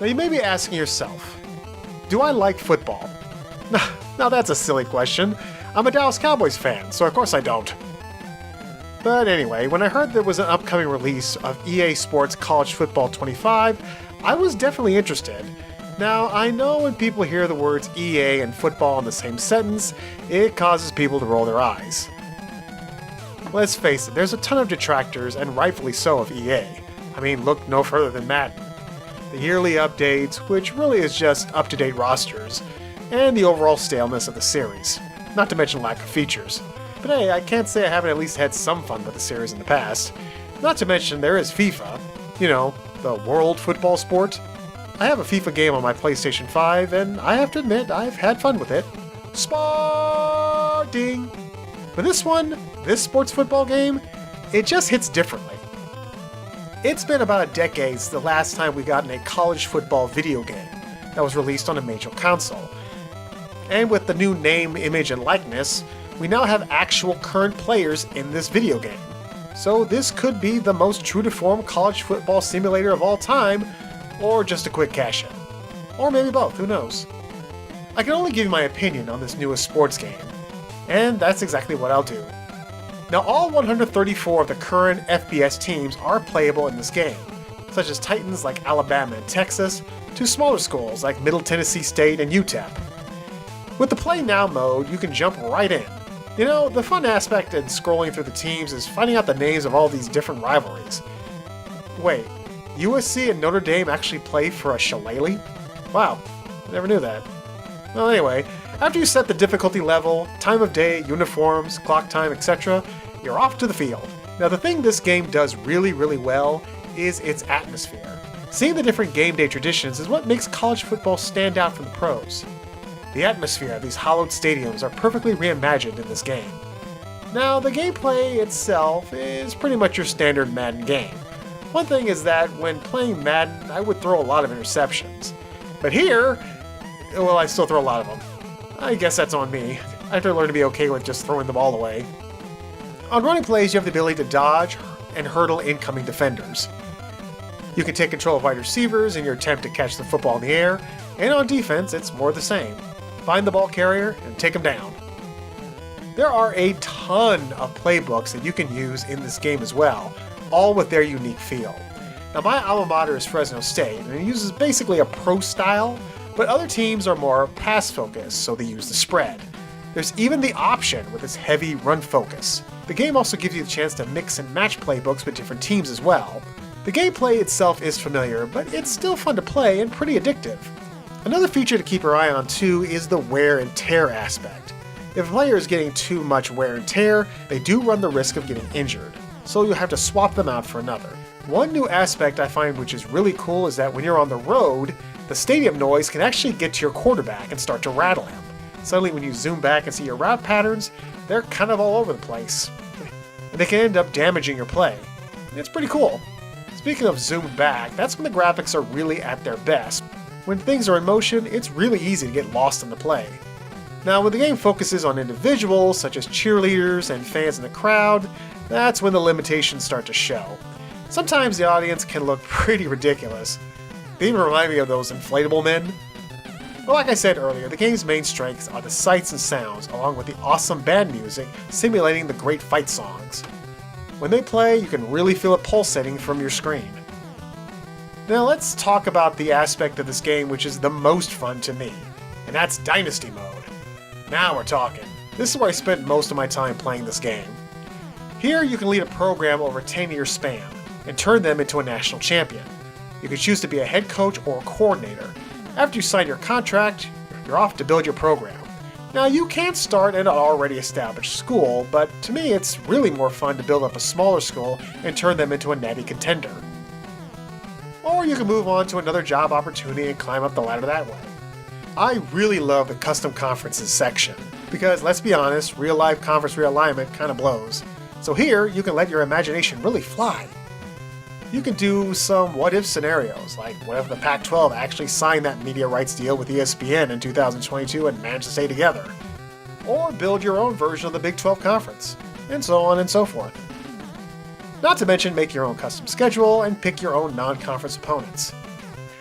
Now you may be asking yourself, do I like football? Now that's a silly question. I'm a Dallas Cowboys fan, so of course I don't. But anyway, when I heard there was an upcoming release of EA Sports College Football 25, I was definitely interested. Now, I know when people hear the words EA and football in the same sentence, it causes people to roll their eyes. Let's face it, there's a ton of detractors, and rightfully so, of EA. I mean, look no further than Madden. The yearly updates, which really is just up-to-date rosters, and the overall staleness of the series, not to mention lack of features. But hey, I can't say I haven't at least had some fun with the series in the past. Not to mention there is FIFA, you know, the world football sport. I have a FIFA game on my PlayStation 5, and I have to admit, I've had fun with it. Sporting! But this sports football game, it just hits differently. It's been about a decade since the last time we got in a college football video game that was released on a major console. And with the new name, image, and likeness, we now have actual current players in this video game. So this could be the most true-to-form college football simulator of all time, or just a quick cash-in. Or maybe both, who knows. I can only give you my opinion on this newest sports game, and that's exactly what I'll do. Now all 134 of the current FBS teams are playable in this game, such as Titans like Alabama and Texas, to smaller schools like Middle Tennessee State and UTEP. With the Play Now mode, you can jump right in. You know, the fun aspect in scrolling through the teams is finding out the names of all these different rivalries. Wait, USC and Notre Dame actually play for a shillelagh? Wow, I never knew that. Well anyway, after you set the difficulty level, time of day, uniforms, clock time, etc., you're off to the field. Now the thing this game does really well is its atmosphere. Seeing the different game day traditions is what makes college football stand out from the pros. The atmosphere of these hollowed stadiums are perfectly reimagined in this game. Now, the gameplay itself is pretty much your standard Madden game. One thing is that when playing Madden, I would throw a lot of interceptions. But here, well, I still throw a lot of them. I guess that's on me. I have to learn to be okay with just throwing the ball away. On running plays, you have the ability to dodge and hurdle incoming defenders. You can take control of wide receivers in your attempt to catch the football in the air, and on defense, it's more the same. Find the ball carrier and take him down. There are a ton of playbooks that you can use in this game as well, all with their unique feel. Now my alma mater is Fresno State, and it uses basically a pro style, but other teams are more pass focused, so they use the spread. There's even the option with its heavy run focus. The game also gives you the chance to mix and match playbooks with different teams as well. The gameplay itself is familiar, but it's still fun to play and pretty addictive. Another feature to keep your eye on too is the wear and tear aspect. If a player is getting too much wear and tear, they do run the risk of getting injured, so you'll have to swap them out for another. One new aspect I find which is really cool is that when you're on the road, the stadium noise can actually get to your quarterback and start to rattle him. Suddenly when you zoom back and see your route patterns, they're kind of all over the place. And they can end up damaging your play. It's pretty cool. Speaking of zoomed back, that's when the graphics are really at their best. When things are in motion, it's really easy to get lost in the play. Now, when the game focuses on individuals, such as cheerleaders and fans in the crowd, that's when the limitations start to show. Sometimes the audience can look pretty ridiculous. They even remind me of those inflatable men. But like I said earlier, the game's main strengths are the sights and sounds, along with the awesome band music simulating the great fight songs. When they play, you can really feel it pulsating from your screen. Now let's talk about the aspect of this game which is the most fun to me, and that's Dynasty mode. Now we're talking. This is where I spent most of my time playing this game. Here you can lead a program over a 10-year span, and turn them into a national champion. You can choose to be a head coach or a coordinator. After you sign your contract, you're off to build your program. Now you can start at an already established school, but to me it's really more fun to build up a smaller school and turn them into a natty contender. Or you can move on to another job opportunity and climb up the ladder that way. I really love the custom conferences section, because let's be honest, real-life conference realignment kind of blows. So here, you can let your imagination really fly. You can do some what-if scenarios, like what if the Pac-12 actually signed that media rights deal with ESPN in 2022 and managed to stay together? Or build your own version of the Big 12 Conference, and so on and so forth. Not to mention make your own custom schedule and pick your own non-conference opponents.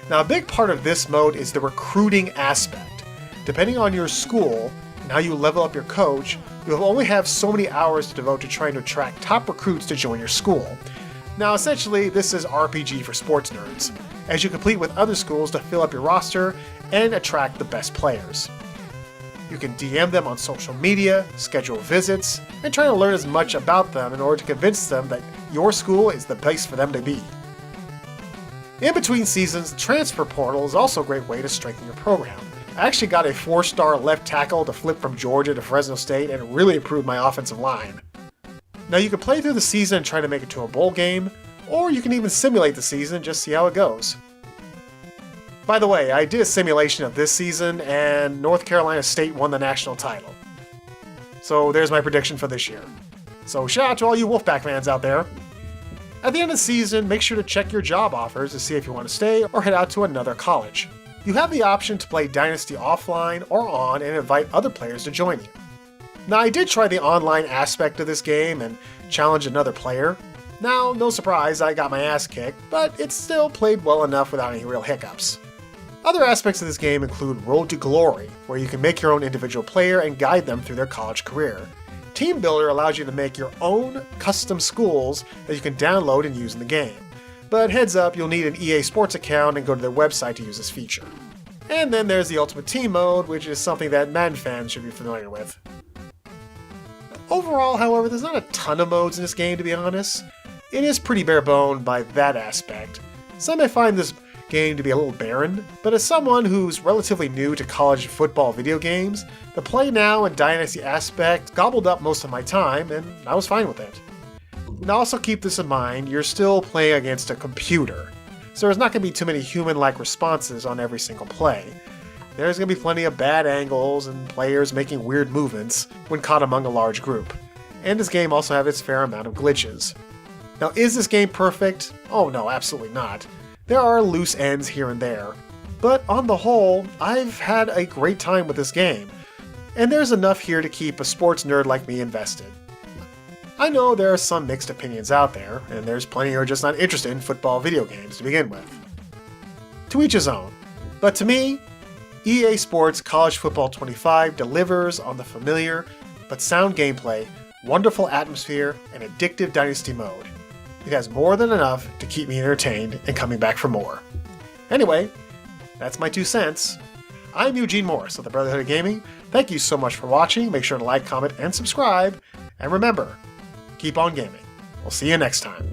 Now, a big part of this mode is the recruiting aspect. Depending on your school and how you level up your coach, you'll only have so many hours to devote to trying to attract top recruits to join your school. Now, essentially, this is RPG for sports nerds, as you compete with other schools to fill up your roster and attract the best players. You can DM them on social media, schedule visits, and try to learn as much about them in order to convince them that your school is the place for them to be. In between seasons, the transfer portal is also a great way to strengthen your program. I actually got a 4-star left tackle to flip from Georgia to Fresno State, and it really improved my offensive line. Now, you can play through the season and try to make it to a bowl game, or you can even simulate the season and just see how it goes. By the way, I did a simulation of this season, and North Carolina State won the national title. So there's my prediction for this year. So shout out to all you Wolfpack fans out there. At the end of the season, make sure to check your job offers to see if you want to stay or head out to another college. You have the option to play Dynasty offline or on and invite other players to join you. Now, I did try the online aspect of this game and challenge another player. Now, no surprise, I got my ass kicked, but it still played well enough without any real hiccups. Other aspects of this game include Road to Glory, where you can make your own individual player and guide them through their college career. Team Builder allows you to make your own custom schools that you can download and use in the game. But heads up, you'll need an EA Sports account and go to their website to use this feature. And then there's the Ultimate Team mode, which is something that Madden fans should be familiar with. Overall, however, there's not a ton of modes in this game, to be honest. It is pretty bare bone by that aspect. Some may find this game to be a little barren, but as someone who's relatively new to college football video games, the Play Now and Dynasty aspect gobbled up most of my time, and I was fine with it. Now also keep this in mind, you're still playing against a computer, so there's not going to be too many human-like responses on every single play. There's going to be plenty of bad angles and players making weird movements when caught among a large group. And this game also has its fair amount of glitches. Now, is this game perfect? Oh no, absolutely not. There are loose ends here and there, but on the whole, I've had a great time with this game, and there's enough here to keep a sports nerd like me invested. I know there are some mixed opinions out there, and there's plenty who are just not interested in football video games to begin with. To each his own, but to me, EA Sports College Football 25 delivers on the familiar but sound gameplay, wonderful atmosphere, and addictive Dynasty mode. It has more than enough to keep me entertained and coming back for more. Anyway, that's my 2 cents. I'm Eugene Morris of the Brotherhood of Gaming. Thank you so much for watching. Make sure to like, comment, and subscribe. And remember, keep on gaming. We'll see you next time.